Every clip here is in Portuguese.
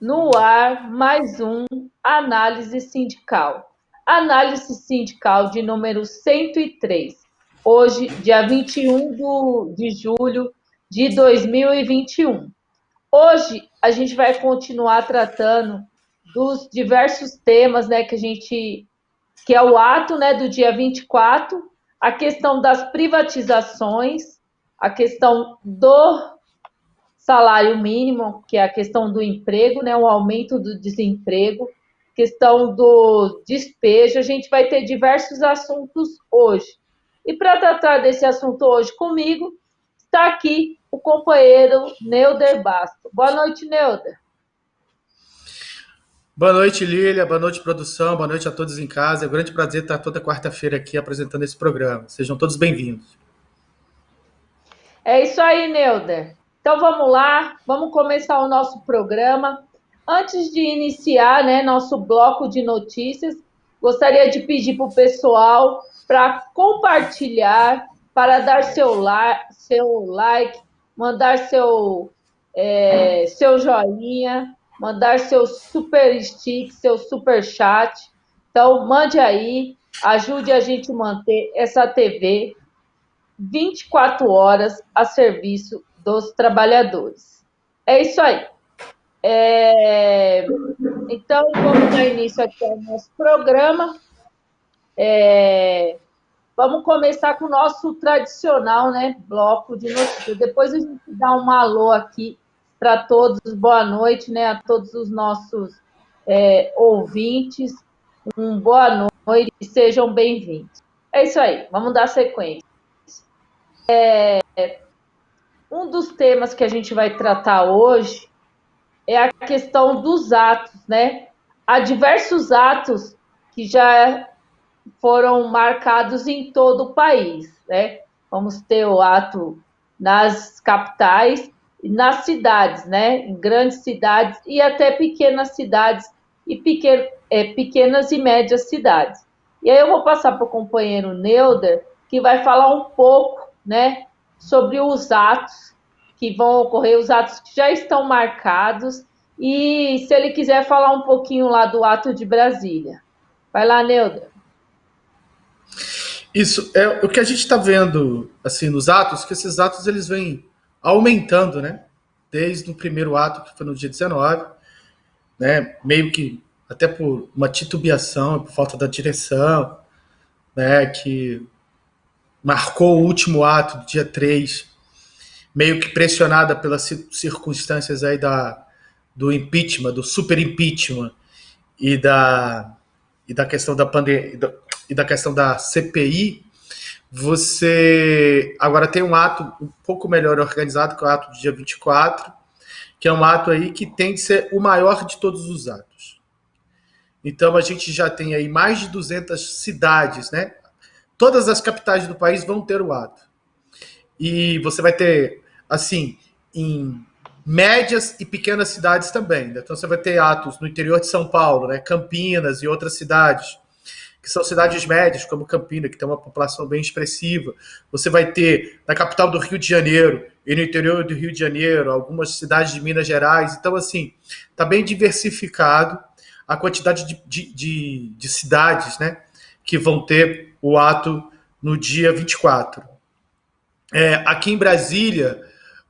No ar, mais um Análise Sindical. Análise Sindical de número 103. Hoje, dia 21 de julho de 2021. Hoje, a gente vai continuar tratando dos diversos temas, né, que é o ato, né, do dia 24, a questão das privatizações, a questão do salário mínimo, que é a questão do emprego, né, o aumento do desemprego, questão do despejo. A gente vai ter diversos assuntos hoje. E para tratar desse assunto hoje comigo, está aqui o companheiro Neuder Basto. Boa noite, Neuder. Boa noite, Lília. Boa noite, produção. Boa noite a todos em casa. É um grande prazer estar toda quarta-feira aqui apresentando esse programa. Sejam todos bem-vindos. É isso aí, Neuder. Então vamos lá, vamos começar o nosso programa. Antes de iniciar, né, nosso bloco de notícias, gostaria de pedir para o pessoal para compartilhar, para dar seu like, mandar seu joinha, mandar seu super stick, seu super chat. Então mande aí, ajude a gente a manter essa TV 24 horas a serviço dos trabalhadores. É isso aí. Então, vamos dar início aqui ao nosso programa. Vamos começar com o nosso tradicional, né, bloco de notícias. Depois a gente dá um alô aqui para todos, boa noite, né, a todos os nossos ouvintes. Boa noite e sejam bem-vindos. É isso aí, vamos dar sequência. Um dos temas que a gente vai tratar hoje é a questão dos atos, né? Há diversos atos que já foram marcados em todo o país, né? Vamos ter o ato nas capitais e nas cidades, né? Em grandes cidades e até pequenas cidades e pequenas e médias cidades. E aí eu vou passar para o companheiro Neuder, que vai falar um pouco, né, sobre os atos que vão ocorrer, os atos que já estão marcados, e se ele quiser falar um pouquinho lá do ato de Brasília. Vai lá, Neuder. Isso é o que a gente está vendo assim nos atos, que esses atos eles vêm aumentando, né? Desde o primeiro ato, que foi no dia 19, né? Meio que até por uma titubeação, por falta da direção, né? Que marcou o último ato, do dia 3, meio que pressionada pelas circunstâncias aí do impeachment, do super impeachment e da questão da pandemia e da questão da CPI. Você agora tem um ato um pouco melhor organizado, que é o ato do dia 24, que é um ato aí que tem que ser o maior de todos os atos. Então a gente já tem aí mais de 200 cidades, né? Todas as capitais do país vão ter o ato. E você vai ter, assim, em médias e pequenas cidades também, né? Então você vai ter atos no interior de São Paulo, né? Campinas e outras cidades, que são cidades médias, como Campinas, que tem uma população bem expressiva. Você vai ter na capital do Rio de Janeiro e no interior do Rio de Janeiro, algumas cidades de Minas Gerais. Então, assim, está bem diversificado a quantidade de cidades, né, que vão ter o ato no dia 24. Aqui em Brasília,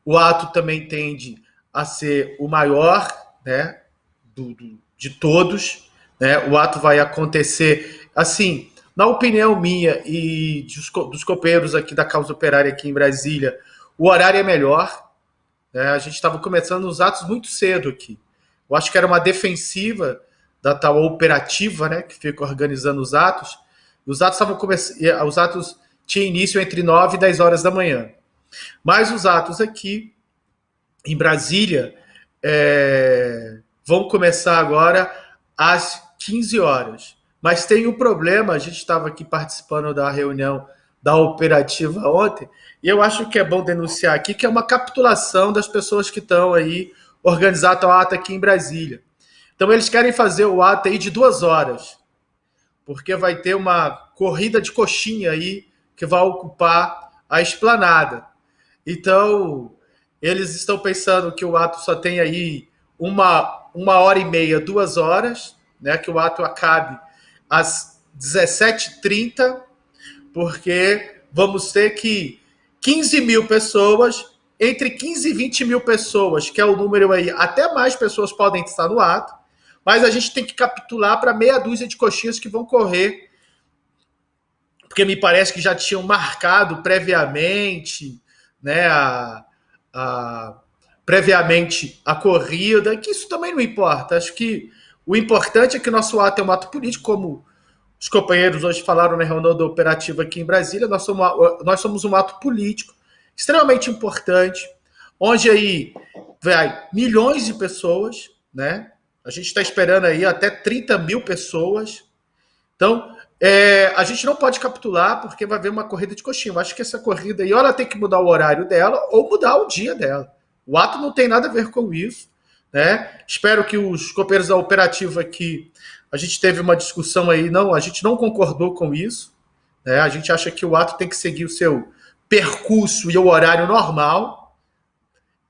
o ato também tende a ser o maior, né, de todos. Né? O ato vai acontecer, assim, na opinião minha e dos companheiros aqui da causa operária aqui em Brasília, o horário é melhor. Né? A gente estava começando os atos muito cedo aqui. Eu acho que era uma defensiva da tal operativa, né, que fica organizando os atos. Os atos estavam começando, os atos tinham início entre 9 e 10 horas da manhã. Mas os atos aqui em Brasília vão começar agora às 15 horas. Mas tem um problema, a gente estava aqui participando da reunião da operativa ontem, e eu acho que é bom denunciar aqui que é uma capitulação das pessoas que estão aí organizando o ato aqui em Brasília. Então eles querem fazer o ato aí de 2 horas, porque vai ter uma corrida de coxinha aí que vai ocupar a esplanada. Então, eles estão pensando que o ato só tem aí uma hora e meia, 2 horas, né, que o ato acabe às 17h30, porque vamos ter que 15 mil pessoas, entre 15 e 20 mil pessoas, que é o número aí, até mais pessoas podem estar no ato, mas a gente tem que capitular para meia dúzia de coxinhas que vão correr, porque me parece que já tinham marcado previamente, né, previamente a corrida, que isso também não importa. Acho que o importante é que o nosso ato é um ato político, como os companheiros hoje falaram na reunião da operativa aqui em Brasília, nós somos um ato político extremamente importante, onde aí vai milhões de pessoas, né? A gente está esperando aí até 30 mil pessoas. Então, a gente não pode capitular porque vai haver uma corrida de coxinha. Eu acho que essa corrida aí, ou ela tem que mudar o horário dela, ou mudar o dia dela. O ato não tem nada a ver com isso, né? Espero que os companheiros da operativa aqui, a gente teve uma discussão aí, a gente não concordou com isso, né? A gente acha que o ato tem que seguir o seu percurso e o horário normal,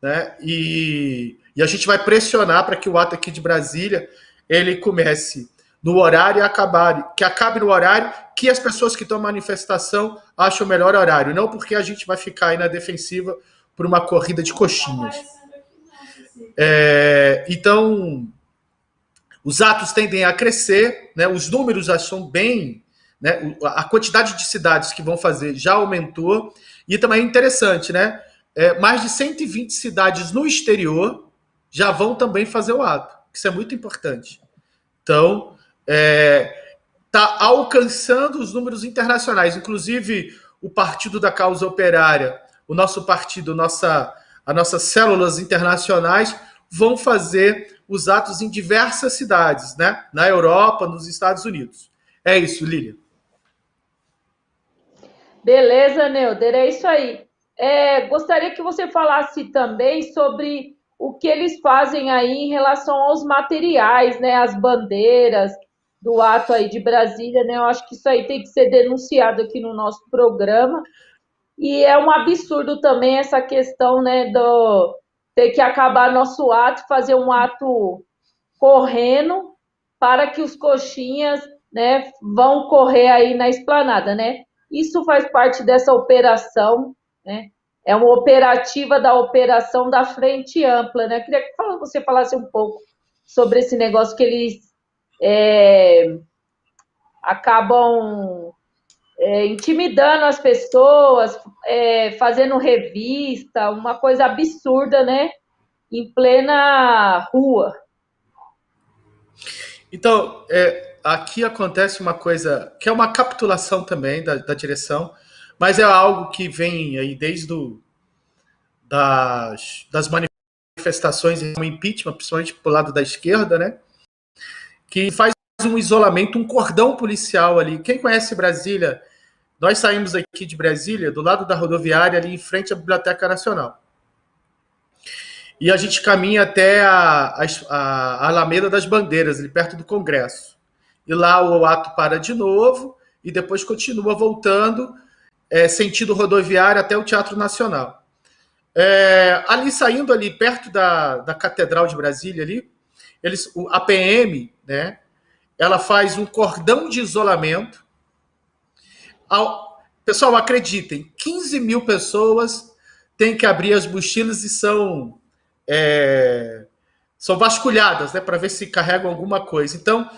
né? E a gente vai pressionar para que o ato aqui de Brasília ele comece no horário e que acabe no horário que as pessoas que estão manifestação acham o melhor horário, não porque a gente vai ficar aí na defensiva por uma corrida de coxinhas. Então, os atos tendem a crescer, né? Os números já são bem, né? A quantidade de cidades que vão fazer já aumentou, e também é interessante, né? Mais de 120 cidades no exterior já vão também fazer o ato. Isso é muito importante. Então, está alcançando os números internacionais. Inclusive, o Partido da Causa Operária, o nosso partido, as nossas células internacionais vão fazer os atos em diversas cidades, né? Na Europa, nos Estados Unidos. É isso, Lília. Beleza, Neuder, é isso aí. Gostaria que você falasse também sobre o que eles fazem aí em relação aos materiais, né? As bandeiras do ato aí de Brasília, né? Eu acho que isso aí tem que ser denunciado aqui no nosso programa. E é um absurdo também essa questão, né, do ter que acabar nosso ato, fazer um ato correndo para que os coxinhas, né, vão correr aí na esplanada, né? Isso faz parte dessa operação, né? É uma operativa da operação da Frente Ampla, né? Eu queria que você falasse um pouco sobre esse negócio que eles acabam intimidando as pessoas, fazendo revista, uma coisa absurda, né? Em plena rua. Então, aqui acontece uma coisa que é uma capitulação também da direção, mas é algo que vem aí desde das manifestações e impeachment, principalmente pro lado da esquerda, né? Que faz um isolamento, um cordão policial ali. Quem conhece Brasília, nós saímos aqui de Brasília, do lado da rodoviária, ali em frente à Biblioteca Nacional. E a gente caminha até a Alameda das Bandeiras, ali perto do Congresso. E lá o ato para de novo e depois continua voltando, sentido rodoviário até o Teatro Nacional. Ali saindo ali perto da Catedral de Brasília, ali, a PM, né, ela faz um cordão de isolamento. Pessoal, acreditem, 15 mil pessoas têm que abrir as mochilas e são vasculhadas, né, para ver se carregam alguma coisa. Então,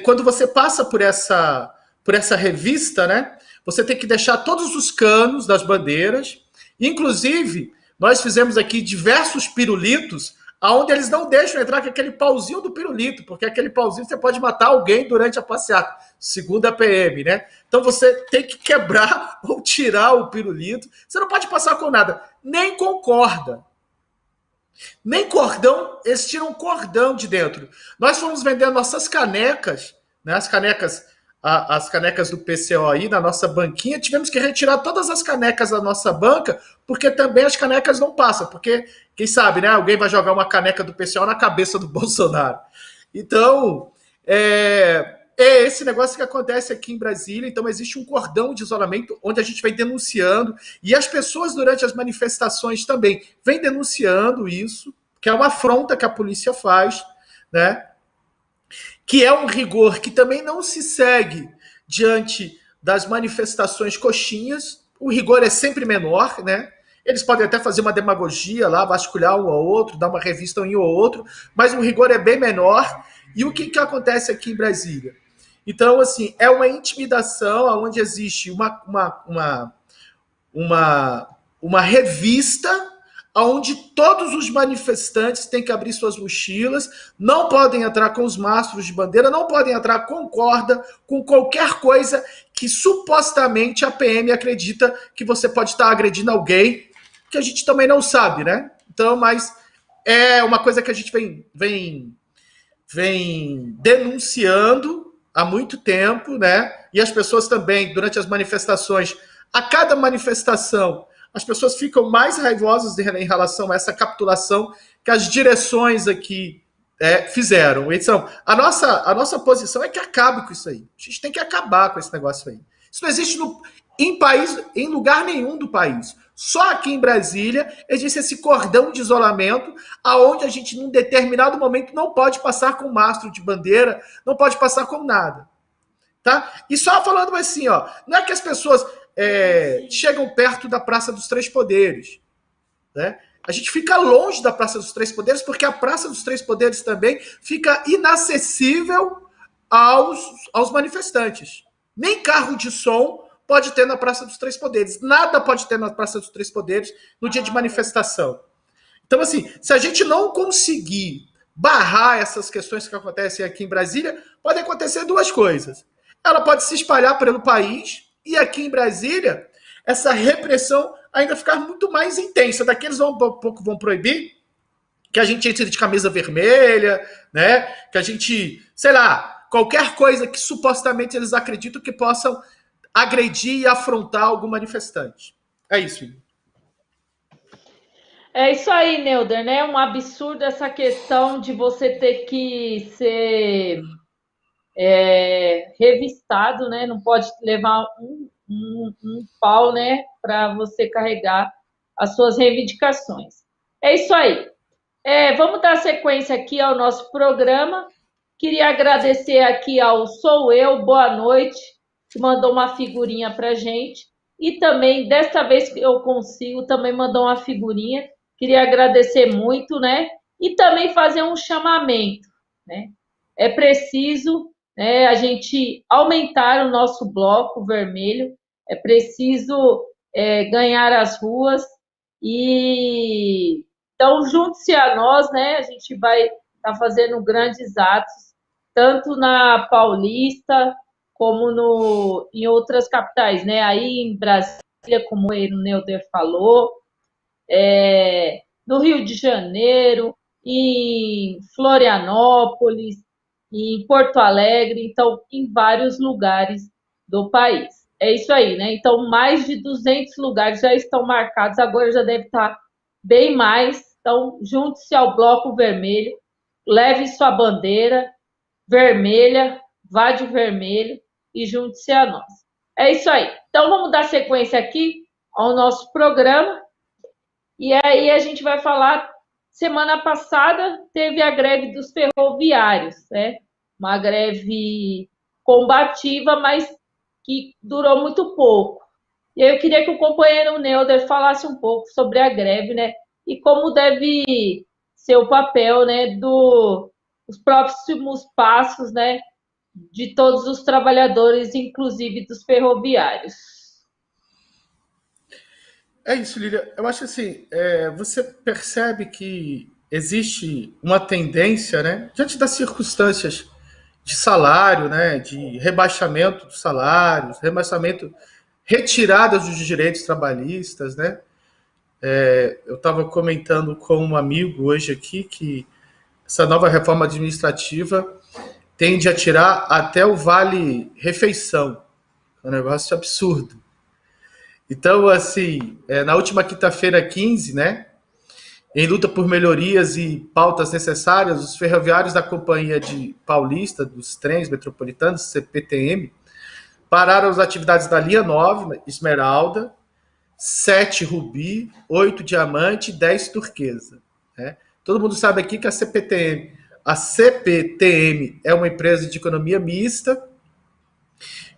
quando você passa por essa revista, né, você tem que deixar todos os canos das bandeiras. Inclusive, nós fizemos aqui diversos pirulitos onde eles não deixam entrar com aquele pauzinho do pirulito, porque aquele pauzinho você pode matar alguém durante a passeata, segundo a PM, né? Então você tem que quebrar ou tirar o pirulito. Você não pode passar com nada, nem com corda. Nem cordão, eles tiram cordão de dentro. Nós fomos vender nossas canecas, né? As canecas do PCO aí na nossa banquinha, tivemos que retirar todas as canecas da nossa banca, porque também as canecas não passam, porque, quem sabe, né? Alguém vai jogar uma caneca do PCO na cabeça do Bolsonaro. Então, é esse negócio que acontece aqui em Brasília. Então, existe um cordão de isolamento onde a gente vem denunciando, e as pessoas durante as manifestações também vêm denunciando isso, que é uma afronta que a polícia faz, né? Que é um rigor que também não se segue diante das manifestações coxinhas. O rigor é sempre menor, né? Eles podem até fazer uma demagogia lá, vasculhar um ao outro, dar uma revista em um ao outro, mas o rigor é bem menor. E o que acontece aqui em Brasília? Então, assim, é uma intimidação onde existe uma revista onde todos os manifestantes têm que abrir suas mochilas, não podem entrar com os mastros de bandeira, não podem entrar com corda, com qualquer coisa que supostamente a PM acredita que você pode estar agredindo alguém, que a gente também não sabe, né? Então, mas é uma coisa que a gente vem denunciando há muito tempo, né? E as pessoas também, durante as manifestações, a cada manifestação, as pessoas ficam mais raivosas em relação a essa capitulação que as direções aqui fizeram. Então, a nossa posição é que acabe com isso aí. A gente tem que acabar com esse negócio aí. Isso não existe em lugar nenhum do país. Só aqui em Brasília existe esse cordão de isolamento, aonde a gente, num determinado momento, não pode passar com mastro de bandeira, não pode passar com nada. Tá? E só falando assim, ó, não é que as pessoas chegam perto da Praça dos Três Poderes, né? A gente fica longe da Praça dos Três Poderes, porque a Praça dos Três Poderes também fica inacessível aos manifestantes. Nem carro de som pode ter na Praça dos Três Poderes. Nada pode ter na Praça dos Três Poderes no dia de manifestação. Então, assim, se a gente não conseguir barrar essas questões que acontecem aqui em Brasília, pode acontecer duas coisas. Ela pode se espalhar pelo país, e aqui em Brasília, essa repressão ainda ficar muito mais intensa. Daqui eles um pouco vão proibir que a gente entre de camisa vermelha, né? Que a gente, sei lá, qualquer coisa que supostamente eles acreditam que possam agredir e afrontar algum manifestante. É isso, Igor. É isso aí, Neuder, né? Um absurdo essa questão de você ter que ser revistado, né? Não pode levar um pau, né? Para você carregar as suas reivindicações. É isso aí. Vamos dar sequência aqui ao nosso programa. Queria agradecer aqui ao Sou Eu, boa noite, que mandou uma figurinha para gente. E também, desta vez que eu consigo, também mandou uma figurinha. Queria agradecer muito, né? E também fazer um chamamento, né? É preciso, né, a gente aumentar o nosso bloco vermelho, é preciso ganhar as ruas e então junte-se a nós, né? A gente vai estar fazendo grandes atos, tanto na Paulista como em outras capitais, né? Aí em Brasília, como o Neuder falou, no Rio de Janeiro, em Florianópolis, em Porto Alegre, então em vários lugares do país. É isso aí, né? Então mais de 200 lugares já estão marcados, agora já deve estar bem mais. Então junte-se ao Bloco Vermelho, leve sua bandeira vermelha, vá de vermelho e junte-se a nós. É isso aí. Então vamos dar sequência aqui ao nosso programa. E aí a gente vai falar, semana passada teve a greve dos ferroviários, né? Uma greve combativa, mas que durou muito pouco. E aí eu queria que o companheiro Neuder falasse um pouco sobre a greve, né? E como deve ser o papel, né, os próximos passos, né, de todos os trabalhadores, inclusive dos ferroviários. É isso, Lília. Eu acho assim, você percebe que existe uma tendência, né, diante das circunstâncias de salário, né, de rebaixamento dos salários, rebaixamento, retiradas dos direitos trabalhistas, né? Eu estava comentando com um amigo hoje aqui que essa nova reforma administrativa tende a tirar até o vale refeição. É um negócio absurdo. Então, assim, na última quinta-feira, 15, né, em luta por melhorias e pautas necessárias, os ferroviários da Companhia de Paulista, dos trens metropolitanos, CPTM, pararam as atividades da linha 9, Esmeralda, 7 Rubi, 8 Diamante e 10 Turquesa. Né? Todo mundo sabe aqui que a CPTM é uma empresa de economia mista,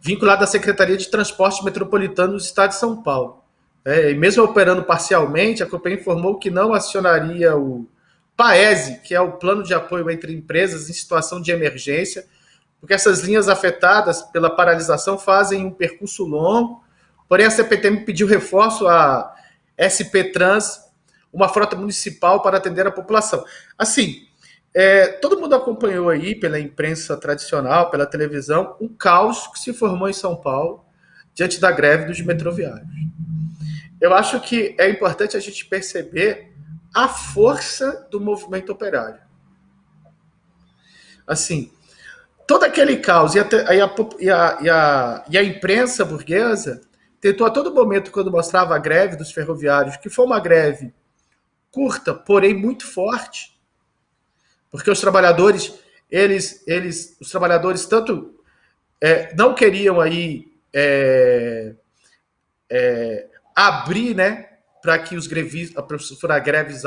vinculada à Secretaria de Transporte Metropolitano do Estado de São Paulo. E mesmo operando parcialmente, a Copel informou que não acionaria o PAESE, que é o Plano de Apoio entre Empresas em Situação de Emergência, porque essas linhas afetadas pela paralisação fazem um percurso longo, porém a CPTM pediu reforço à SP Trans, uma frota municipal para atender a população. Assim, todo mundo acompanhou aí pela imprensa tradicional, pela televisão, um caos que se formou em São Paulo diante da greve dos metroviários. Eu acho que é importante a gente perceber a força do movimento operário. Assim, todo aquele caos e a imprensa burguesa tentou a todo momento, quando mostrava a greve dos ferroviários, que foi uma greve curta, porém muito forte, porque os trabalhadores, os trabalhadores tanto não queriam aí abrir, né, para que os grevistas, para greves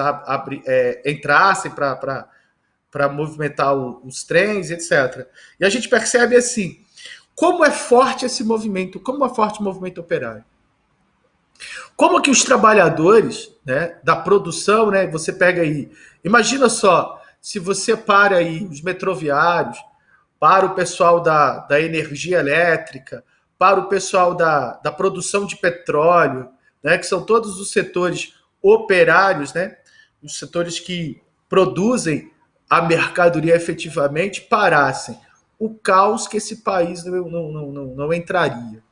entrassem para movimentar os trens, etc. E a gente percebe assim, como é forte esse movimento, como é forte o movimento operário. Como que os trabalhadores, né, da produção, né, você pega aí, imagina só, se você para aí os metroviários, para o pessoal da energia elétrica, para o pessoal da produção de petróleo, né, que são todos os setores operários, né, os setores que produzem a mercadoria efetivamente, parassem. O caos que esse país não entraria.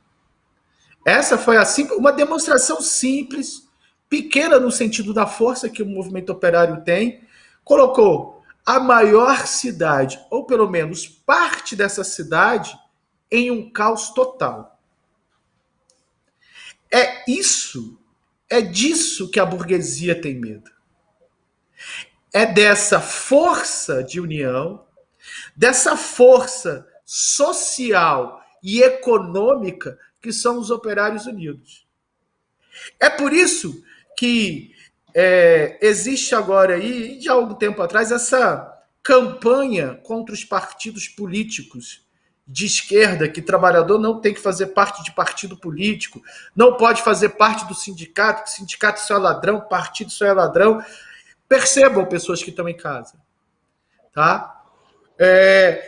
Essa foi assim, uma demonstração simples, pequena no sentido da força que o movimento operário tem, colocou a maior cidade, ou pelo menos parte dessa cidade, em um caos total. É disso que a burguesia tem medo. É dessa força de união, dessa força social e econômica que são os operários unidos. É por isso que existe agora aí, de algum tempo atrás, essa campanha contra os partidos políticos de esquerda, que trabalhador não tem que fazer parte de partido político, não pode fazer parte do sindicato, que sindicato só é ladrão, partido só é ladrão. Percebam, pessoas que estão em casa. Tá?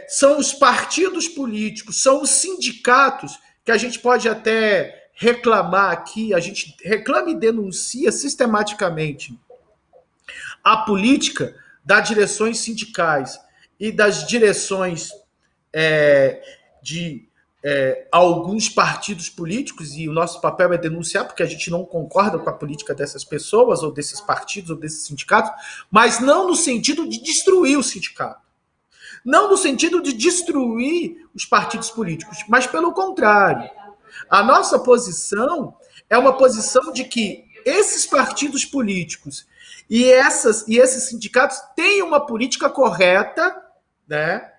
São os partidos políticos, são os sindicatos que a gente pode até reclamar aqui, a gente reclama e denuncia sistematicamente a política das direções sindicais e das direções de alguns partidos políticos, e o nosso papel é denunciar, porque a gente não concorda com a política dessas pessoas, ou desses partidos, ou desses sindicatos, mas não no sentido de destruir o sindicato. Não no sentido de destruir os partidos políticos, mas pelo contrário. A nossa posição é uma posição de que esses partidos políticos e esses sindicatos têm uma política correta, né,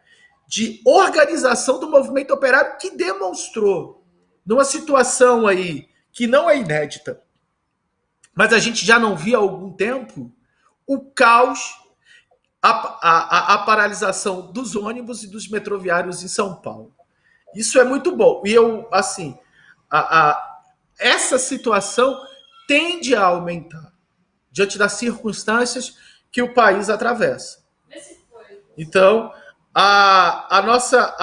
de organização do movimento operário, que demonstrou, numa situação aí que não é inédita, mas a gente já não via há algum tempo, o caos, a paralisação dos ônibus e dos metroviários em São Paulo. Isso é muito bom. E essa situação tende a aumentar diante das circunstâncias que o país atravessa. Então, a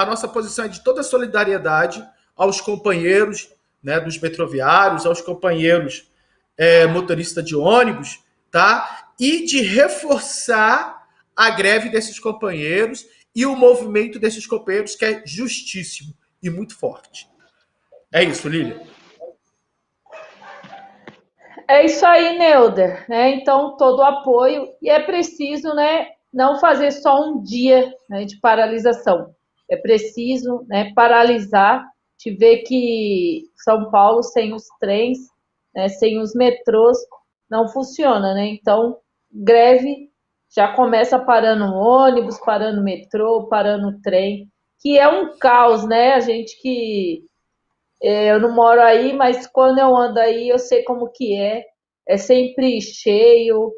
nossa posição é de toda solidariedade aos companheiros, né, dos metroviários, aos companheiros motoristas de ônibus, tá? E de reforçar a greve desses companheiros e o movimento desses companheiros, que é justíssimo e muito forte. É isso, Lília. É isso aí, Neuder, né? Então, todo o apoio, e é preciso, né, não fazer só um dia, né, de paralisação. É preciso, né, paralisar, te ver que São Paulo sem os trens, né, sem os metrôs, não funciona, né? Então, greve já começa parando o ônibus, parando o metrô, parando o trem, que é um caos, né? A gente que eu não moro aí, mas quando eu ando aí, eu sei como que é. É sempre cheio,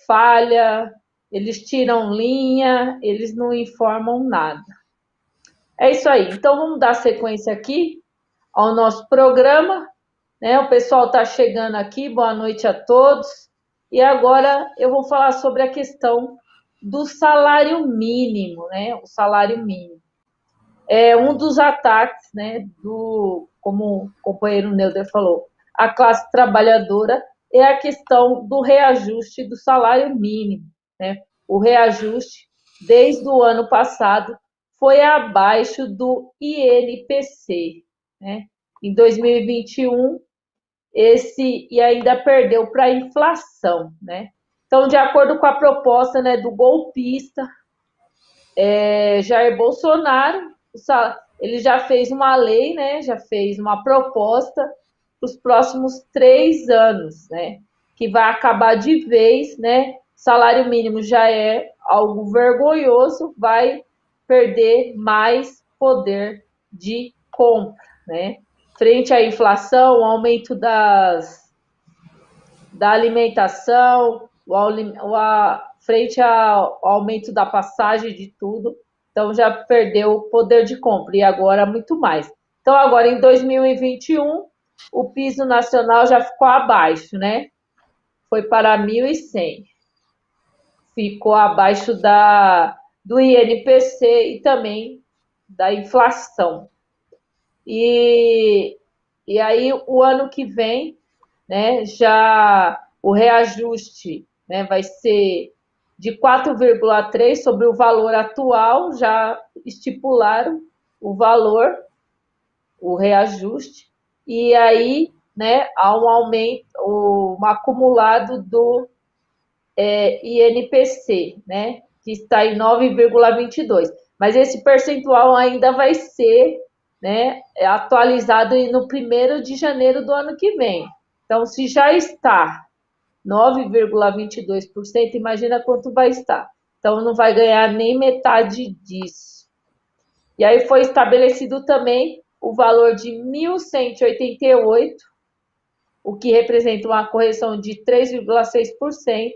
falha, eles tiram linha, eles não informam nada. É isso aí. Então, vamos dar sequência aqui ao nosso programa, né? O pessoal está chegando aqui, boa noite a todos. E agora eu vou falar sobre a questão do salário mínimo, né? O salário mínimo. É um dos ataques, né, como o companheiro Neuder falou, a classe trabalhadora é a questão do reajuste do salário mínimo, né? O reajuste, desde o ano passado, foi abaixo do INPC, né? Em 2021, e ainda perdeu para a inflação, né? Então, de acordo com a proposta, né, do golpista Jair Bolsonaro, ele já fez uma lei, né, já fez uma proposta para os próximos 3 anos, né, que vai acabar de vez, né, salário mínimo já é algo vergonhoso, vai perder mais poder de compra, né, frente à inflação, o aumento da alimentação, frente ao aumento da passagem de tudo, então já perdeu o poder de compra e agora muito mais. Então agora em 2021 o piso nacional já ficou abaixo, né? Foi para 1.100. Ficou abaixo do INPC e também da inflação. E aí o ano que vem, né, já o reajuste, né, vai ser de 4,3 sobre o valor atual, já estipularam o valor, o reajuste, e aí, né, há um aumento, um acumulado do INPC, né, que está em 9,22. Mas esse percentual ainda vai ser, né, atualizado no 1º de janeiro do ano que vem. Então, se já está 9,22%, imagina quanto vai estar. Então, não vai ganhar nem metade disso. E aí foi estabelecido também o valor de 1.188, o que representa uma correção de 3,6%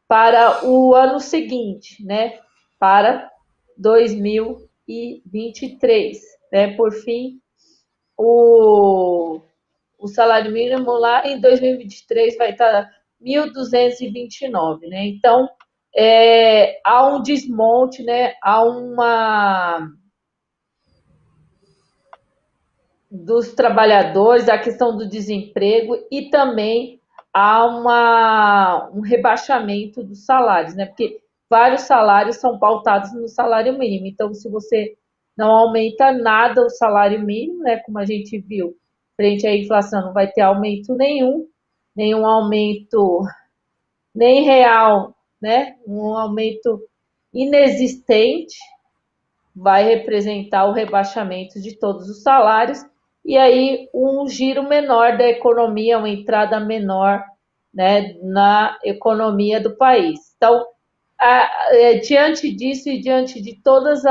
para o ano seguinte, né? Para 2023. Né? Por fim, o salário mínimo lá em 2023 vai estar 1.229, né? Então, há um desmonte, né? Dos trabalhadores, a questão do desemprego e também há um rebaixamento dos salários, né? Porque vários salários são pautados no salário mínimo. Então, se você não aumenta nada o salário mínimo, né? Como a gente viu, frente à inflação, não vai ter aumento nenhum aumento nem real, né? Um aumento inexistente vai representar o rebaixamento de todos os salários e aí um giro menor da economia, uma entrada menor, né, na economia do país. Então, diante disso e diante de todos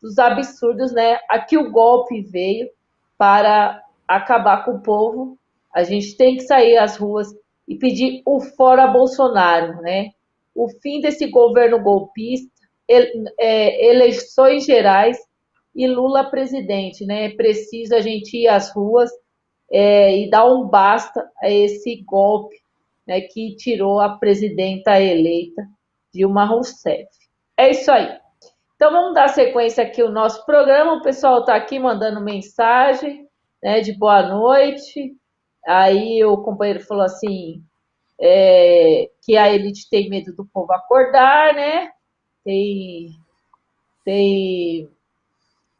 os absurdos, né, aqui o golpe veio para acabar com o povo. A gente tem que sair às ruas e pedir o fora Bolsonaro, né? O fim desse governo golpista, eleições gerais e Lula presidente, né? É preciso a gente ir às ruas e dar um basta a esse golpe, né, que tirou a presidenta eleita Dilma Rousseff. É isso aí. Então vamos dar sequência aqui ao nosso programa. O pessoal está aqui mandando mensagem, né, de boa noite. Aí o companheiro falou assim, que a elite tem medo do povo acordar, né? Aí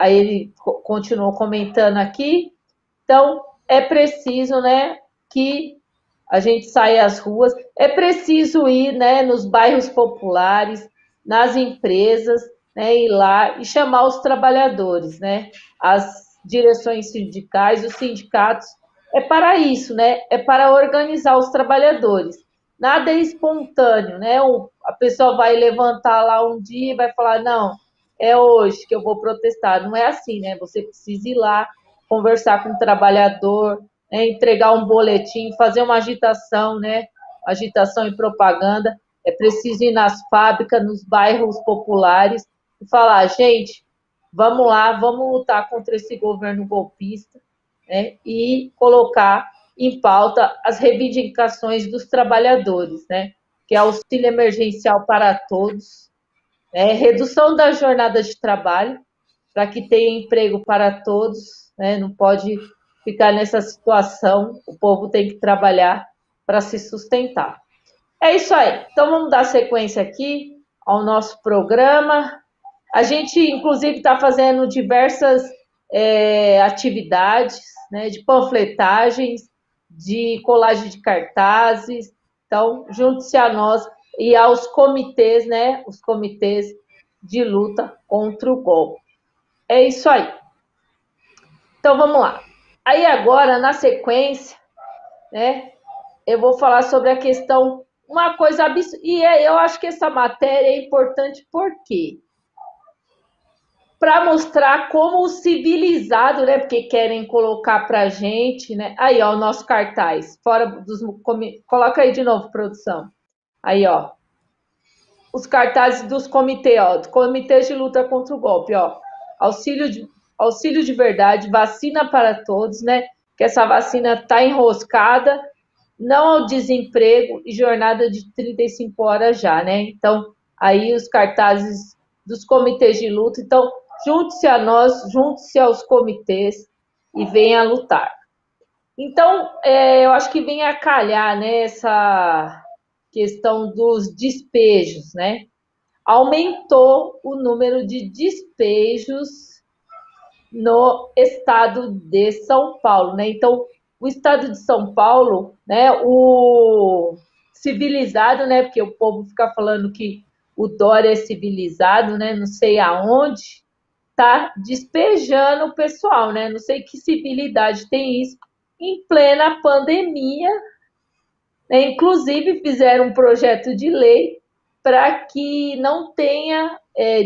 ele continuou comentando aqui. Então, é preciso, né, que a gente saia às ruas. É preciso ir, né, nos bairros populares, nas empresas, né, ir lá e chamar os trabalhadores, né? As direções sindicais, os sindicatos, é para isso, né? É para organizar os trabalhadores. Nada é espontâneo, né? A pessoa vai levantar lá um dia e vai falar, não, é hoje que eu vou protestar. Não é assim, né? Você precisa ir lá, conversar com o trabalhador, né? Entregar um boletim, fazer uma agitação, né? Agitação e propaganda, é preciso ir nas fábricas, nos bairros populares e falar, gente, vamos lá, vamos lutar contra esse governo golpista, né, e colocar em pauta as reivindicações dos trabalhadores, né, que é auxílio emergencial para todos, né, redução da jornada de trabalho, para que tenha emprego para todos, né, não pode ficar nessa situação, o povo tem que trabalhar para se sustentar. É isso aí, então vamos dar sequência aqui ao nosso programa. A gente, inclusive, está fazendo diversas atividades, né, de panfletagens, de colagem de cartazes. Então, junte-se a nós e aos comitês, né, os comitês de luta contra o golpe. É isso aí. Então, vamos lá. Aí, agora, na sequência, né, eu vou falar sobre a questão, uma coisa absurda. E eu acho que essa matéria é importante por quê? Para mostrar como o civilizado, né? Porque querem colocar para a gente, né? Aí, ó, o nosso cartaz. Fora dos. Coloca aí de novo, produção. Aí, ó. Os cartazes dos comitês, ó. Dos comitês de luta contra o golpe, ó. Auxílio de verdade, vacina para todos, né? Que essa vacina está enroscada, não ao desemprego e jornada de 35 horas já, né? Então, aí os cartazes dos comitês de luta. Então, junte-se a nós, junte-se aos comitês e venha lutar. Então, eu acho que vem a calhar, né, essa questão dos despejos, né? Aumentou o número de despejos no estado de São Paulo, né? Então, o estado de São Paulo, né, o civilizado, né, porque o povo fica falando que o Dória é civilizado, né, não sei aonde, tá despejando o pessoal, né? Não sei que civilidade tem isso em plena pandemia, né? Inclusive fizeram um projeto de lei para que não tenha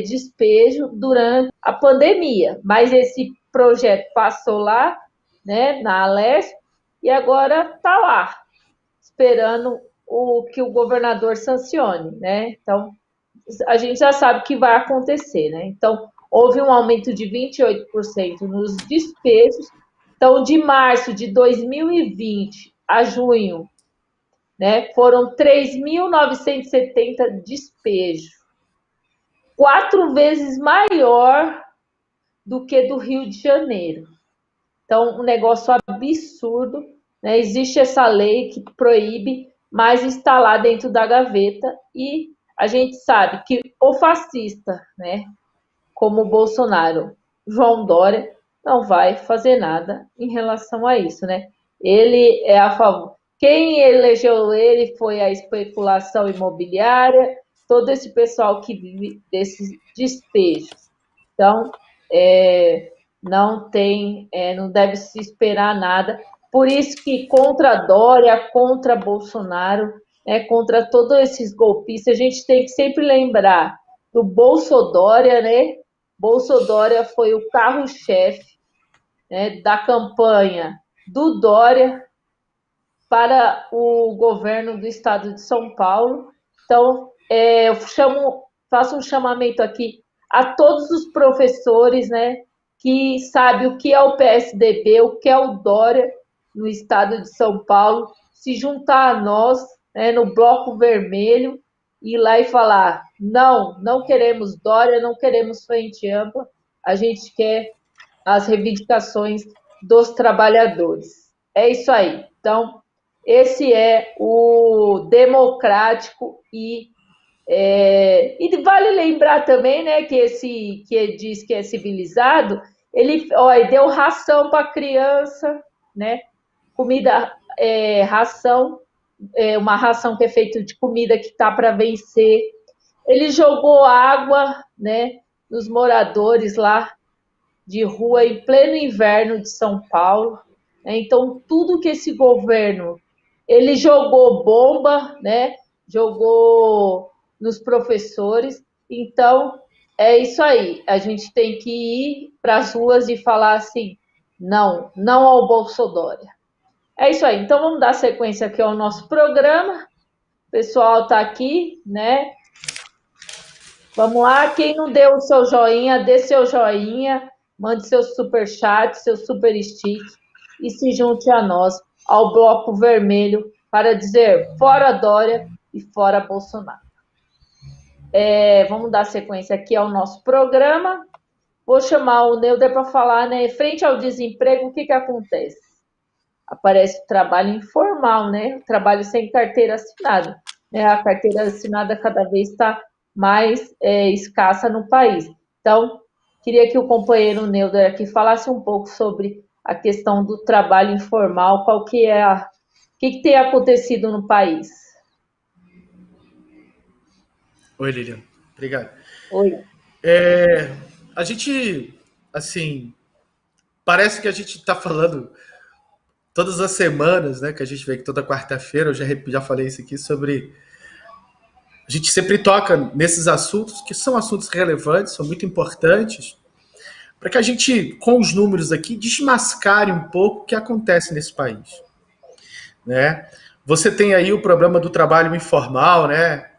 despejo durante a pandemia, mas esse projeto passou lá, né, na Alesp, e agora está lá, esperando que o governador sancione, né? Então, a gente já sabe o que vai acontecer, né? Então, houve um aumento de 28% nos despejos. Então, de março de 2020 a junho, né, foram 3.970 despejos, 4 vezes maior do que do Rio de Janeiro. Então, um negócio absurdo, né? Existe essa lei que proíbe, mas está lá dentro da gaveta e a gente sabe que o fascista, né, como o Bolsonaro, João Dória, não vai fazer nada em relação a isso, né? Ele é a favor. Quem elegeu ele foi a especulação imobiliária, todo esse pessoal que vive desses despejos. Então, não deve se esperar nada. Por isso que contra Dória, contra Bolsonaro, contra todos esses golpistas, a gente tem que sempre lembrar do Bolsodória, né? Bolsodória foi o carro-chefe, né, da campanha do Dória para o governo do estado de São Paulo. Então, faço um chamamento aqui a todos os professores, né, que sabem o que é o PSDB, o que é o Dória no estado de São Paulo, se juntar a nós, né, no Bloco Vermelho, ir lá e falar, não queremos Dória, não queremos frente ampla, a gente quer as reivindicações dos trabalhadores. É isso aí. Então, esse é o democrático e vale lembrar também, né, que esse que diz que é civilizado, ele deu ração para a criança, né, comida, ração, uma ração que é feita de comida que está para vencer. Ele jogou água, né, nos moradores lá de rua em pleno inverno de São Paulo. Então, tudo que esse governo, ele jogou bomba, né, jogou nos professores. Então, é isso aí. A gente tem que ir para as ruas e falar assim, não ao Bolsodória. É isso aí. Então, vamos dar sequência aqui ao nosso programa. pessoal está aqui, né? Vamos lá, quem não deu o seu joinha, dê seu joinha, mande seu superchat, seu super stick e se junte a nós, ao bloco vermelho, para dizer fora Dória e fora Bolsonaro. Vamos dar sequência aqui ao nosso programa. Vou chamar o Neuder para falar, né? Frente ao desemprego, o que acontece? Aparece o trabalho informal, né? O trabalho sem carteira assinada. Né? A carteira assinada cada vez está mais escassa no país. Então, queria que o companheiro Neuder aqui falasse um pouco sobre a questão do trabalho informal, o que tem acontecido no país. Oi, Lilian. Obrigado. Oi. A gente, assim, parece que a gente está falando todas as semanas, né, que a gente vê que toda quarta-feira, eu já falei isso aqui, sobre... A gente sempre toca nesses assuntos, que são assuntos relevantes, são muito importantes, para que a gente, com os números aqui, desmascare um pouco o que acontece nesse país. Né? Você tem aí o problema do trabalho informal, né?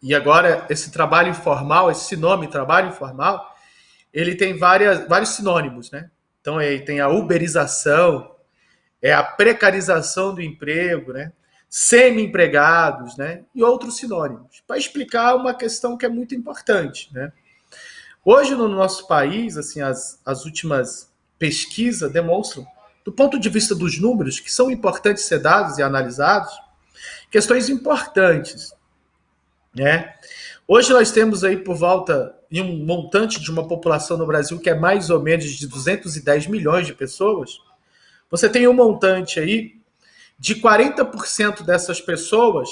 E agora esse trabalho informal, esse nome trabalho informal, ele tem vários sinônimos, né? Então aí tem a uberização, a precarização do emprego, né? Semi-empregados, né? E outros sinônimos, para explicar uma questão que é muito importante, né? Hoje no nosso país, assim, as últimas pesquisas demonstram, do ponto de vista dos números, que são importantes ser dados e analisados, questões importantes, né? Hoje nós temos aí por volta de um montante de uma população no Brasil que é mais ou menos de 210 milhões de pessoas. Você tem um montante aí de 40% dessas pessoas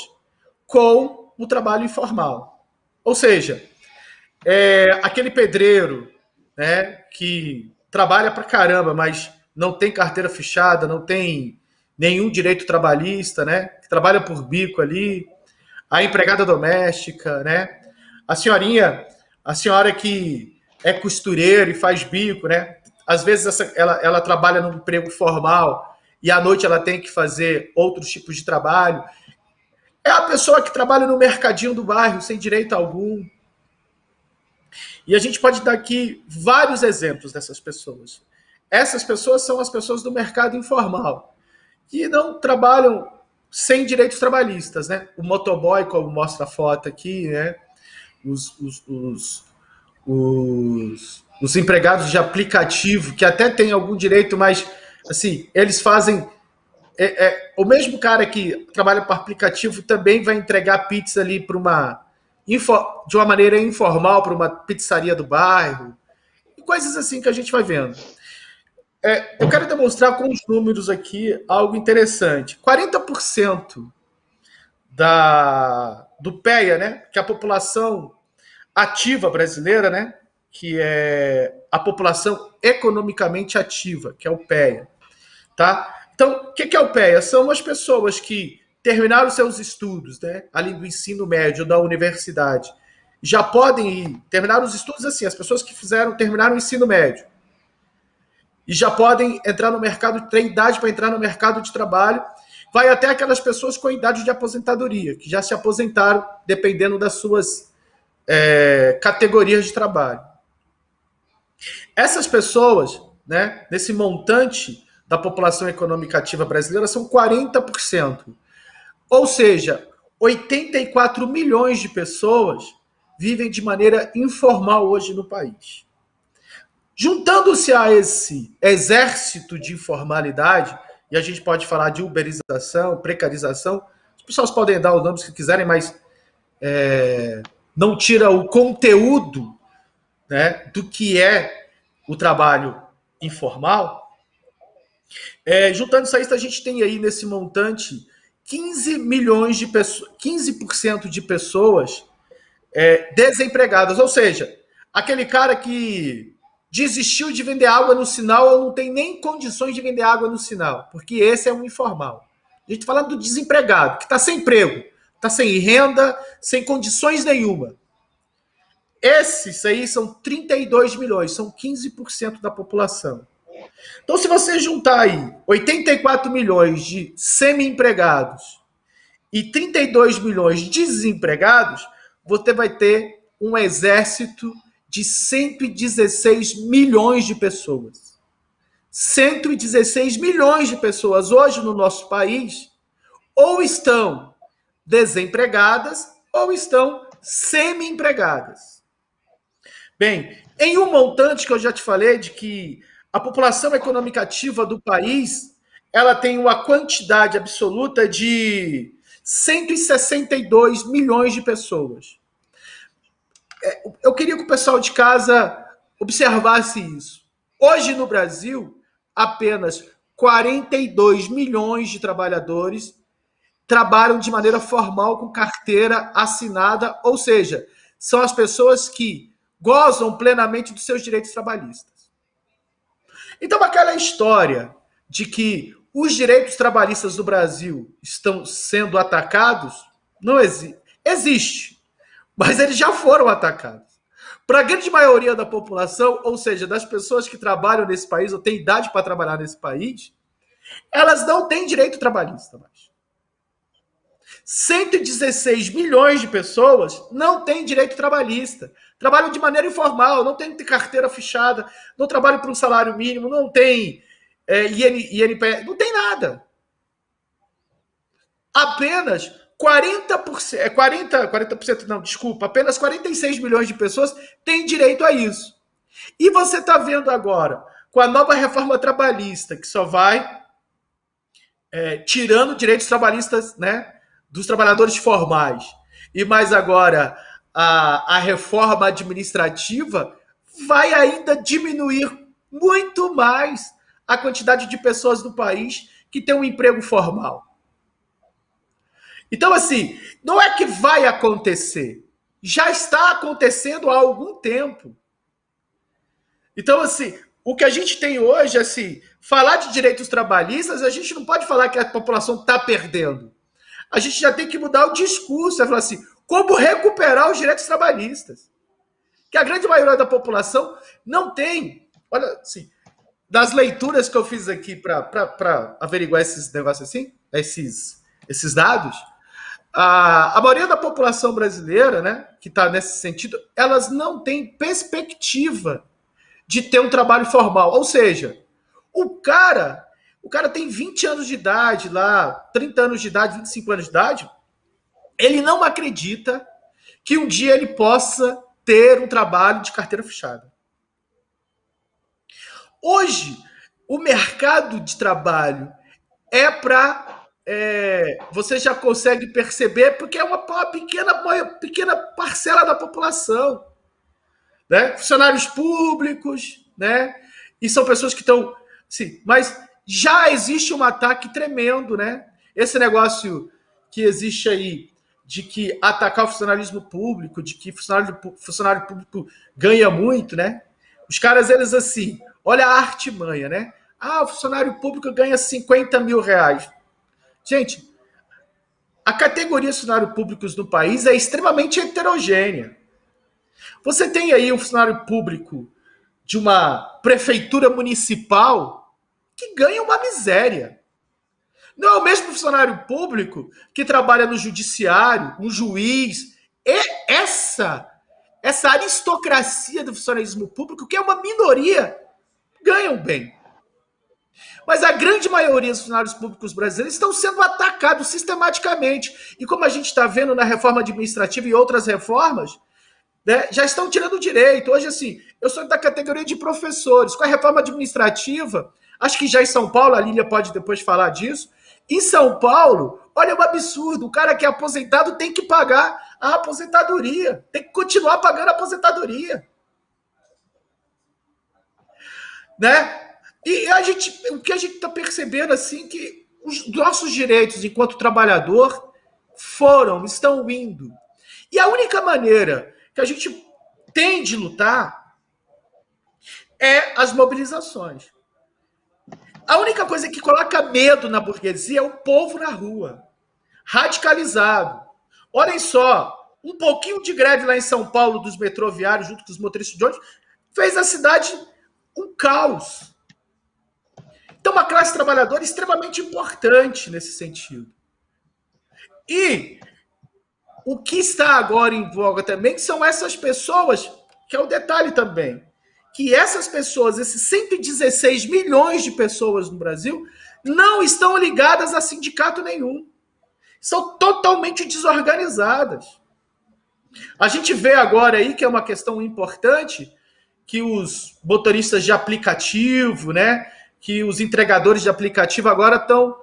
com o trabalho informal. Ou seja, aquele pedreiro, né, que trabalha pra caramba, mas não tem carteira fechada, não tem nenhum direito trabalhista, né, que trabalha por bico ali, a empregada doméstica, né, a senhora que é costureira e faz bico, né, às vezes ela trabalha num emprego formal e à noite ela tem que fazer outros tipos de trabalho. É a pessoa que trabalha no mercadinho do bairro sem direito algum. E a gente pode dar aqui vários exemplos dessas pessoas. Essas pessoas são as pessoas do mercado informal, que não trabalham sem direitos trabalhistas, né? O motoboy, como mostra a foto aqui, né? Os empregados de aplicativo, que até têm algum direito, mas assim, eles fazem... o mesmo cara que trabalha para aplicativo também vai entregar pizza ali para de uma maneira informal para uma pizzaria do bairro, e coisas assim que a gente vai vendo. Eu quero demonstrar com os números aqui algo interessante. 40% do PEA, né, que é a população ativa brasileira, né, que é a população economicamente ativa, que é o PEA. Tá? Então, o que é o PEA? São as pessoas que terminaram seus estudos, né, ali do ensino médio, da universidade, já podem terminar os estudos assim, as pessoas que terminaram o ensino médio, e já podem entrar no mercado, ter idade para entrar no mercado de trabalho, vai até aquelas pessoas com idade de aposentadoria, que já se aposentaram, dependendo das suas categorias de trabalho. Essas pessoas, né, nesse montante da população econômica ativa brasileira, são 40%. Ou seja, 84 milhões de pessoas vivem de maneira informal hoje no país. Juntando-se a esse exército de informalidade, e a gente pode falar de uberização, precarização, as pessoas podem dar os nomes que quiserem, mas não tira o conteúdo, né, do que é o trabalho informal. Juntando isso aí, a gente tem aí nesse montante 15 milhões de pessoas, 15% de pessoas desempregadas. Ou seja, aquele cara que desistiu de vender água no sinal ou não tem nem condições de vender água no sinal, porque esse é um informal. A gente está falando do desempregado, que está sem emprego, está sem renda, sem condições nenhuma. Esses aí são 32 milhões, são 15% da população. Então, se você juntar aí 84 milhões de semi-empregados e 32 milhões de desempregados, você vai ter um exército de 116 milhões de pessoas. 116 milhões de pessoas hoje no nosso país ou estão desempregadas ou estão semi-empregadas. Bem, em um montante que eu já te falei de que a população econômica ativa do país, ela tem uma quantidade absoluta de 162 milhões de pessoas. Eu queria que o pessoal de casa observasse isso. Hoje no Brasil, apenas 42 milhões de trabalhadores trabalham de maneira formal com carteira assinada, ou seja, são as pessoas que gozam plenamente dos seus direitos trabalhistas. Então, aquela história de que os direitos trabalhistas do Brasil estão sendo atacados, não existe, mas eles já foram atacados. Para a grande maioria da população, ou seja, das pessoas que trabalham nesse país ou têm idade para trabalhar nesse país, elas não têm direito trabalhista mais. 116 milhões de pessoas não têm direito trabalhista. Trabalham de maneira informal, não tem carteira fechada, não trabalham por um salário mínimo, não tem INPS, não tem nada. Apenas 40% não, desculpa, apenas 46 milhões de pessoas têm direito a isso. E você está vendo agora, com a nova reforma trabalhista, que só vai tirando direitos trabalhistas, né, dos trabalhadores formais, e mais agora a reforma administrativa vai ainda diminuir muito mais a quantidade de pessoas no país que têm um emprego formal. Então, assim, não é que vai acontecer, já está acontecendo há algum tempo. Então, assim, o que a gente tem hoje, assim, falar de direitos trabalhistas, a gente não pode falar que a população está perdendo. A gente já tem que mudar o discurso, é falar assim, como recuperar os direitos trabalhistas. Que a grande maioria da população não tem. Olha, assim, das leituras que eu fiz aqui para averiguar esses negócios assim, esses dados, a maioria da população brasileira, né, que está nesse sentido, elas não têm perspectiva de ter um trabalho formal. Ou seja, o cara tem 20 anos de idade lá, 30 anos de idade, 25 anos de idade, ele não acredita que um dia ele possa ter um trabalho de carteira fechada. Hoje, o mercado de trabalho é para... você já consegue perceber, porque é uma pequena parcela da população. Né? Funcionários públicos, né? E são pessoas que estão... Sim, mas já existe um ataque tremendo, né? Esse negócio que existe aí de que atacar o funcionalismo público, de que funcionário público ganha muito, né? Os caras, eles assim, olha a artimanha, né? Ah, o funcionário público ganha 50 mil reais. Gente, a categoria de funcionários públicos no país é extremamente heterogênea. Você tem aí um funcionário público de uma prefeitura municipal que ganha uma miséria. Não é o mesmo funcionário público que trabalha no judiciário, um juiz. E essa aristocracia do funcionalismo público, que é uma minoria, ganham bem. Mas a grande maioria dos funcionários públicos brasileiros estão sendo atacados sistematicamente. E como a gente está vendo na reforma administrativa e outras reformas, né, já estão tirando o direito. Hoje, assim, eu sou da categoria de professores. Com a reforma administrativa, acho que já em São Paulo, a Lília pode depois falar disso, em São Paulo, olha, é um absurdo. O cara que é aposentado tem que pagar a aposentadoria. Tem que continuar pagando a aposentadoria. Né? E o que a gente está percebendo, assim, que os nossos direitos enquanto trabalhador estão indo. E a única maneira que a gente tem de lutar é as mobilizações. A única coisa que coloca medo na burguesia é o povo na rua, radicalizado. Olhem só, um pouquinho de greve lá em São Paulo dos metroviários, junto com os motoristas de ônibus, fez a cidade um caos. Então, uma classe trabalhadora extremamente importante nesse sentido. E o que está agora em voga também são essas pessoas, que é o detalhe também, que essas pessoas, esses 116 milhões de pessoas no Brasil, não estão ligadas a sindicato nenhum. São totalmente desorganizadas. A gente vê agora aí que é uma questão importante, que os motoristas de aplicativo, né, que os entregadores de aplicativo agora estão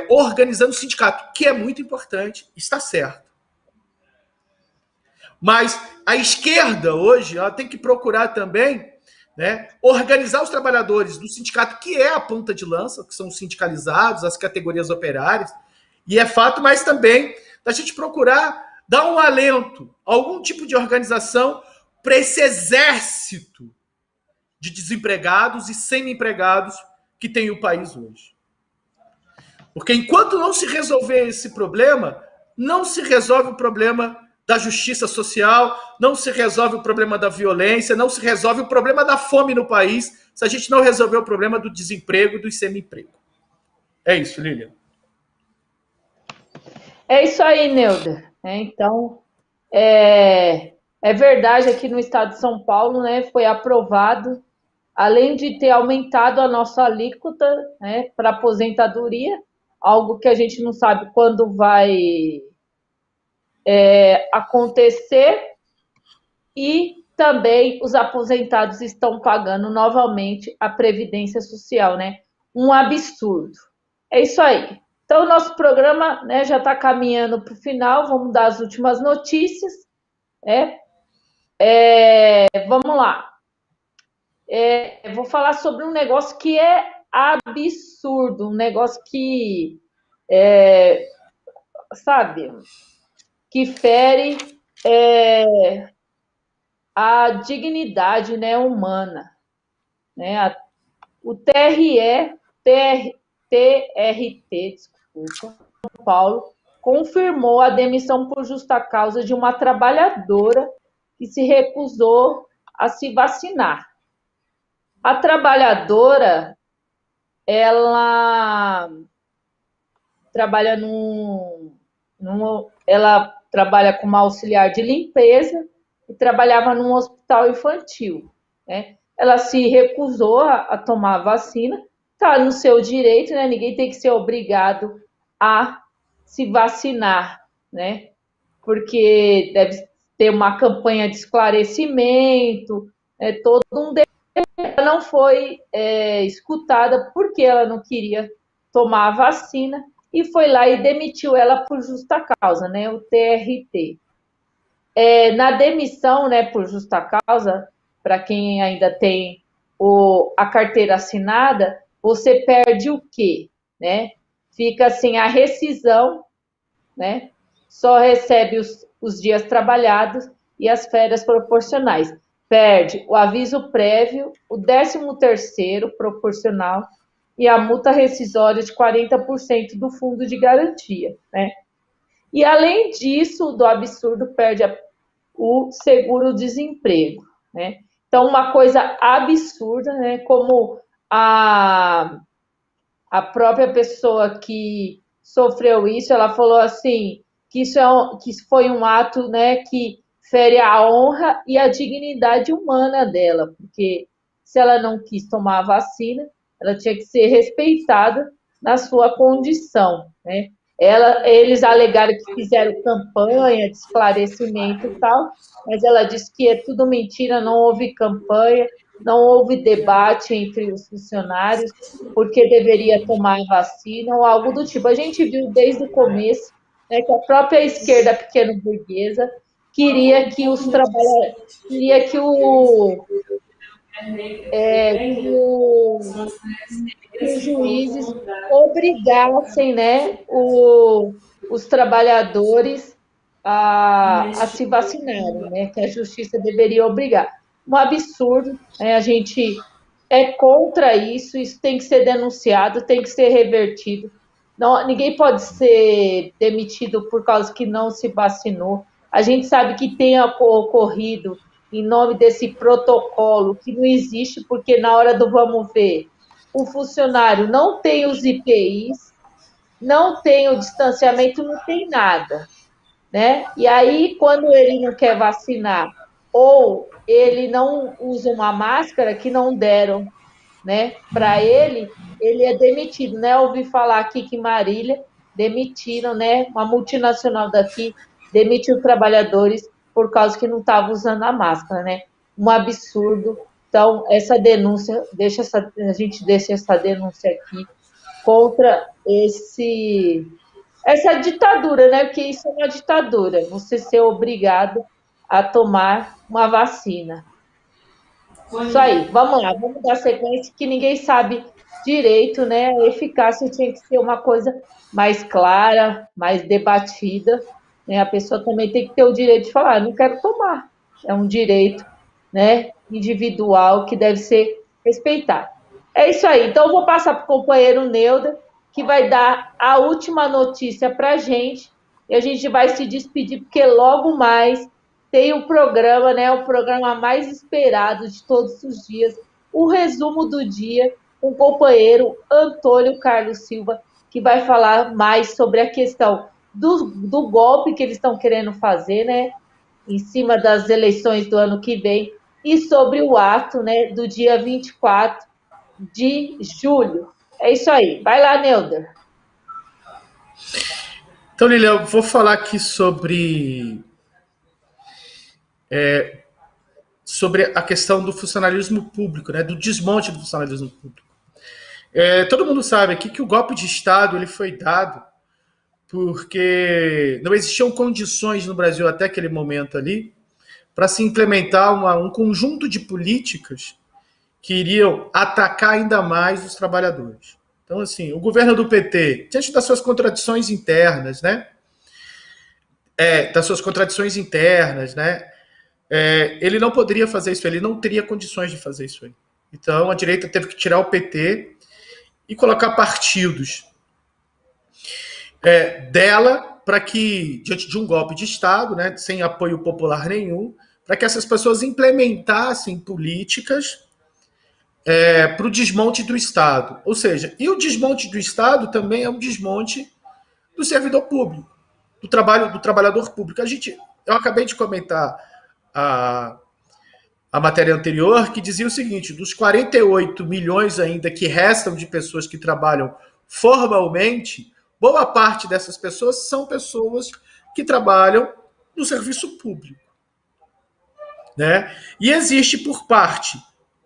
organizando o sindicato, que é muito importante, está certo. Mas a esquerda hoje ela tem que procurar também, né, organizar os trabalhadores do sindicato, que é a ponta de lança, que são os sindicalizados, as categorias operárias, e é fato, mas também da gente procurar dar um alento, algum tipo de organização para esse exército de desempregados e semi-empregados que tem o país hoje. Porque enquanto não se resolver esse problema, não se resolve o problema da justiça social, não se resolve o problema da violência, não se resolve o problema da fome no país, se a gente não resolver o problema do desemprego e do semi-emprego. É isso, Lilian. É isso aí, Neuda. Então, é verdade, aqui no estado de São Paulo, né, foi aprovado, além de ter aumentado a nossa alíquota, né, para aposentadoria, algo que a gente não sabe quando vai acontecer, e também os aposentados estão pagando novamente a Previdência Social, né? Um absurdo. É isso aí. Então, o nosso programa, né, já está caminhando para o final, vamos dar as últimas notícias. Vamos lá. Vou falar sobre um negócio que é absurdo, um negócio que, sabe, que fere a dignidade, né, humana. Né? O TRT, desculpa, São Paulo, confirmou a demissão por justa causa de uma trabalhadora que se recusou a se vacinar. A trabalhadora, ela trabalha ela trabalha como auxiliar de limpeza e trabalhava num hospital infantil, né? Ela se recusou a tomar a vacina, está no seu direito, né? Ninguém tem que ser obrigado a se vacinar, né? Porque deve ter uma campanha de esclarecimento, todo um ela não foi escutada porque ela não queria tomar a vacina e foi lá e demitiu ela por justa causa, né? O TRT. Na demissão, né, por justa causa, para quem ainda tem a carteira assinada, você perde o quê? Né? Fica assim a rescisão, né? Só recebe os dias trabalhados e as férias proporcionais. Perde o aviso prévio, o 13º proporcional e a multa rescisória de 40% do fundo de garantia, né? E além disso, do absurdo, perde o seguro-desemprego, né? Então, uma coisa absurda, né? Como a própria pessoa que sofreu isso, ela falou assim, que isso foi um ato, né, que fere a honra e a dignidade humana dela, porque se ela não quis tomar a vacina, ela tinha que ser respeitada na sua condição, né? Eles alegaram que fizeram campanha de esclarecimento e tal, mas ela disse que é tudo mentira, não houve campanha, não houve debate entre os funcionários, porque deveria tomar a vacina ou algo do tipo. A gente viu desde o começo, né, que a própria esquerda pequeno-burguesa queria que os trabalhadores, queria que os juízes obrigassem, né, os trabalhadores a se vacinarem, né, que a justiça deveria obrigar. Um absurdo, né, a gente é contra isso, isso tem que ser denunciado, tem que ser revertido. Não, ninguém pode ser demitido por causa que não se vacinou. A gente sabe que tem ocorrido em nome desse protocolo que não existe, porque na hora do vamos ver, o funcionário não tem os IPIs, não tem o distanciamento, não tem nada, né? E aí, quando ele não quer vacinar ou ele não usa uma máscara que não deram, né, para ele, ele é demitido, né? Eu ouvi falar aqui que Marília demitiram, né, uma multinacional daqui demitiu trabalhadores por causa que não estava usando a máscara, né? Um absurdo. Então, essa denúncia, a gente deixa essa denúncia aqui contra essa ditadura, né? Porque isso é uma ditadura, você ser obrigado a tomar uma vacina. Isso aí, vamos lá, vamos dar sequência, que ninguém sabe direito, né? A eficácia tinha que ser uma coisa mais clara, mais debatida, né? A pessoa também tem que ter o direito de falar, não quero tomar. É um direito, né, individual que deve ser respeitado. É isso aí. Então, eu vou passar para o companheiro Neuda, que vai dar a última notícia para a gente, e a gente vai se despedir, porque logo mais tem o programa, né? O programa mais esperado de todos os dias, o resumo do dia, com o companheiro Antônio Carlos Silva, que vai falar mais sobre a questão do golpe que eles estão querendo fazer, né? Em cima das eleições do ano que vem, e sobre o ato, né, do dia 24 de julho. É isso aí. Vai lá, Neuda. Então, Lilia, eu vou falar aqui sobre a questão do funcionalismo público, né, do desmonte do funcionalismo público. Todo mundo sabe aqui que o golpe de Estado ele foi dado porque não existiam condições no Brasil até aquele momento ali para se implementar um conjunto de políticas que iriam atacar ainda mais os trabalhadores. Então, assim, o governo do PT, diante das suas contradições internas, né? Ele não poderia fazer isso, ele não teria condições de fazer isso aí. Então, a direita teve que tirar o PT e colocar partidos dela para que, diante de um golpe de Estado, né, sem apoio popular nenhum, para que essas pessoas implementassem políticas para o desmonte do Estado. Ou seja, e o desmonte do Estado também é um desmonte do servidor público, do trabalhador público. Eu acabei de comentar a, a matéria anterior que dizia o seguinte: dos 48 milhões ainda que restam de pessoas que trabalham formalmente, boa parte dessas pessoas são pessoas que trabalham no serviço público, né? E existe por parte,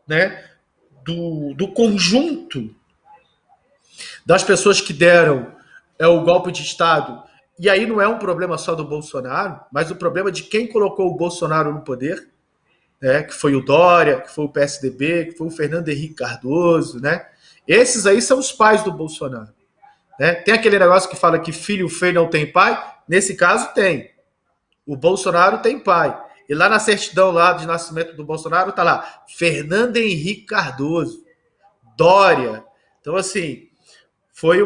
né, do conjunto das pessoas que deram o golpe de Estado, e aí não é um problema só do Bolsonaro, mas o problema de quem colocou o Bolsonaro no poder, né, que foi o Dória, que foi o PSDB, que foi o Fernando Henrique Cardoso, né? Esses aí são os pais do Bolsonaro. Né? Tem aquele negócio que fala que filho feio não tem pai, nesse caso tem. O Bolsonaro tem pai. E lá na certidão lá de nascimento do Bolsonaro tá lá, Fernando Henrique Cardoso, Dória. Então, assim, foi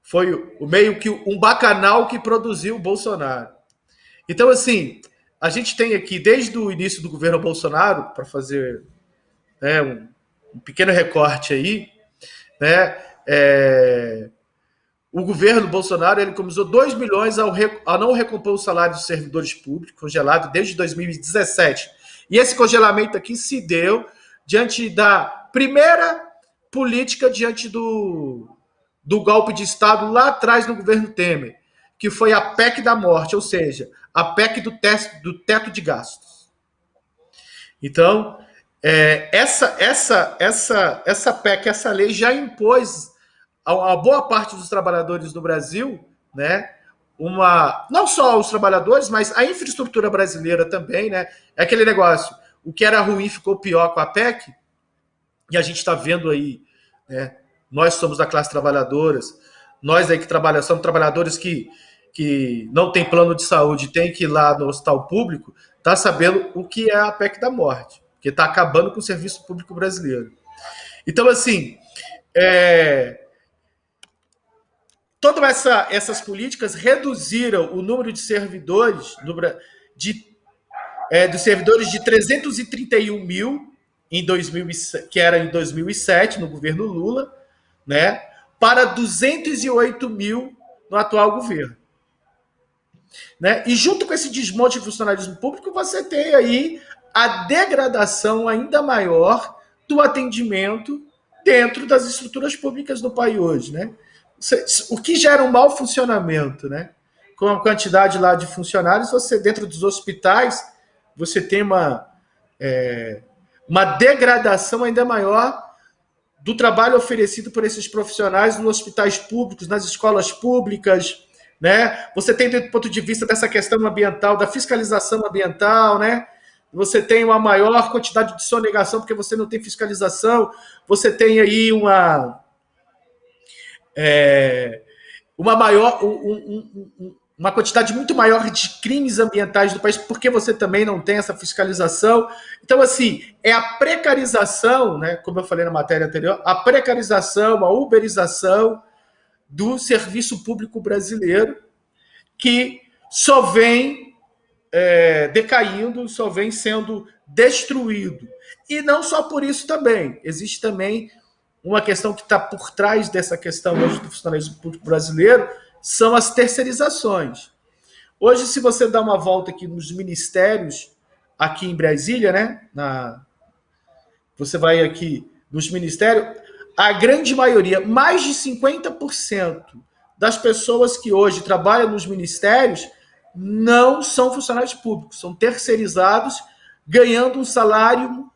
foi meio que um bacanal que produziu o Bolsonaro. Então, assim, a gente tem aqui, desde o início do governo Bolsonaro, para fazer, né, um pequeno recorte aí, né, o governo Bolsonaro ele economizou 2 milhões a não recompor o salário dos servidores públicos, congelado desde 2017. E esse congelamento aqui se deu diante da primeira política diante do golpe de Estado lá atrás no governo Temer, que foi a PEC da morte, ou seja, a PEC do teto de gastos. Então, essa PEC, essa lei já impôs a boa parte dos trabalhadores do Brasil, né, não só os trabalhadores, mas a infraestrutura brasileira também, né, é aquele negócio, o que era ruim ficou pior com a PEC, e a gente está vendo aí, né, nós somos da classe trabalhadoras, nós aí que trabalhamos, somos trabalhadores que não tem plano de saúde, tem que ir lá no hospital público, tá sabendo o que é a PEC da morte, que está acabando com o serviço público brasileiro. Então, assim, todas essas políticas reduziram o número de servidores dos servidores de 331 mil que era em 2007 no governo Lula, né, para 208 mil no atual governo. Né? E junto com esse desmonte de funcionalismo público, você tem aí a degradação ainda maior do atendimento dentro das estruturas públicas do país hoje. Né? O que gera um mau funcionamento, né? Com a quantidade lá de funcionários, você dentro dos hospitais, você tem uma degradação ainda maior do trabalho oferecido por esses profissionais nos hospitais públicos, nas escolas públicas, né? Você tem, do ponto de vista dessa questão ambiental, da fiscalização ambiental, né? Você tem uma maior quantidade de sonegação, porque você não tem fiscalização, você tem aí uma quantidade muito maior de crimes ambientais do país, porque você também não tem essa fiscalização. Então, assim, é a precarização, né, como eu falei na matéria anterior, a precarização, a uberização do serviço público brasileiro, que só vem decaindo, só vem sendo destruído. E não só por isso também. Existe também uma questão que está por trás dessa questão hoje do funcionalismo público brasileiro, são as terceirizações. Hoje, se você dá uma volta aqui nos ministérios, aqui em Brasília, né? Você vai aqui nos ministérios, a grande maioria, mais de 50% das pessoas que hoje trabalham nos ministérios não são funcionários públicos, são terceirizados, ganhando um salário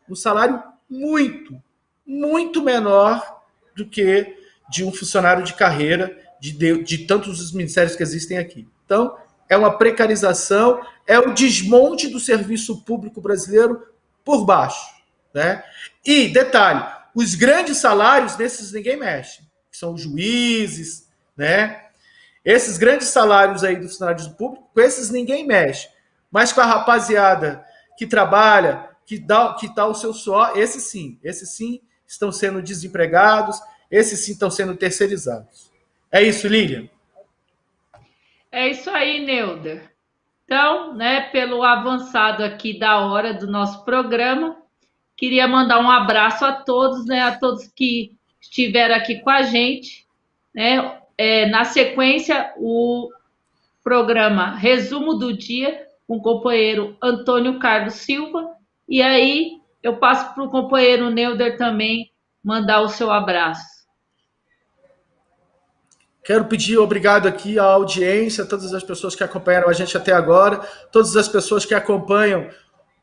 muito, muito menor do que de um funcionário de carreira de tantos os ministérios que existem aqui. Então, é uma precarização, é o desmonte do serviço público brasileiro por baixo. Né? E, detalhe, os grandes salários, nesses ninguém mexe, que são os juízes, né? Esses grandes salários aí dos funcionários públicos, com esses ninguém mexe. Mas com a rapaziada que trabalha, que dá o seu suor, esses sim estão sendo desempregados, esses sim estão sendo terceirizados. É isso, Lilian? É isso aí, Neuder. Então, né, pelo avançado aqui da hora do nosso programa, queria mandar um abraço a todos, né, a todos que estiveram aqui com a gente, né? Na sequência, o programa Resumo do Dia, com o companheiro Antônio Carlos Silva. E aí, eu passo para o companheiro Neuder também mandar o seu abraço. Quero pedir obrigado aqui à audiência, a todas as pessoas que acompanharam a gente até agora, todas as pessoas que acompanham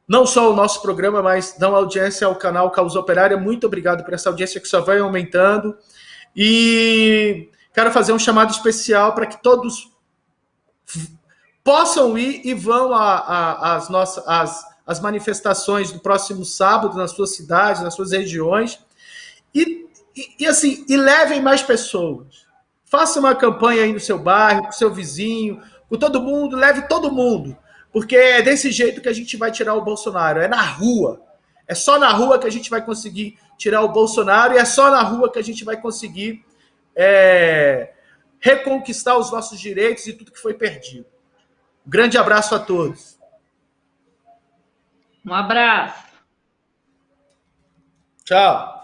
não só o nosso programa, mas dão audiência ao canal Causa Operária. Muito obrigado por essa audiência que só vai aumentando. E quero fazer um chamado especial para que todos possam ir e vão às manifestações do próximo sábado nas suas cidades, nas suas regiões. E levem mais pessoas. Faça uma campanha aí no seu bairro, com o seu vizinho, com todo mundo, leve todo mundo. Porque é desse jeito que a gente vai tirar o Bolsonaro. É na rua. É só na rua que a gente vai conseguir tirar o Bolsonaro e é só na rua que a gente vai conseguir reconquistar os nossos direitos e tudo que foi perdido. Um grande abraço a todos. Um abraço. Tchau.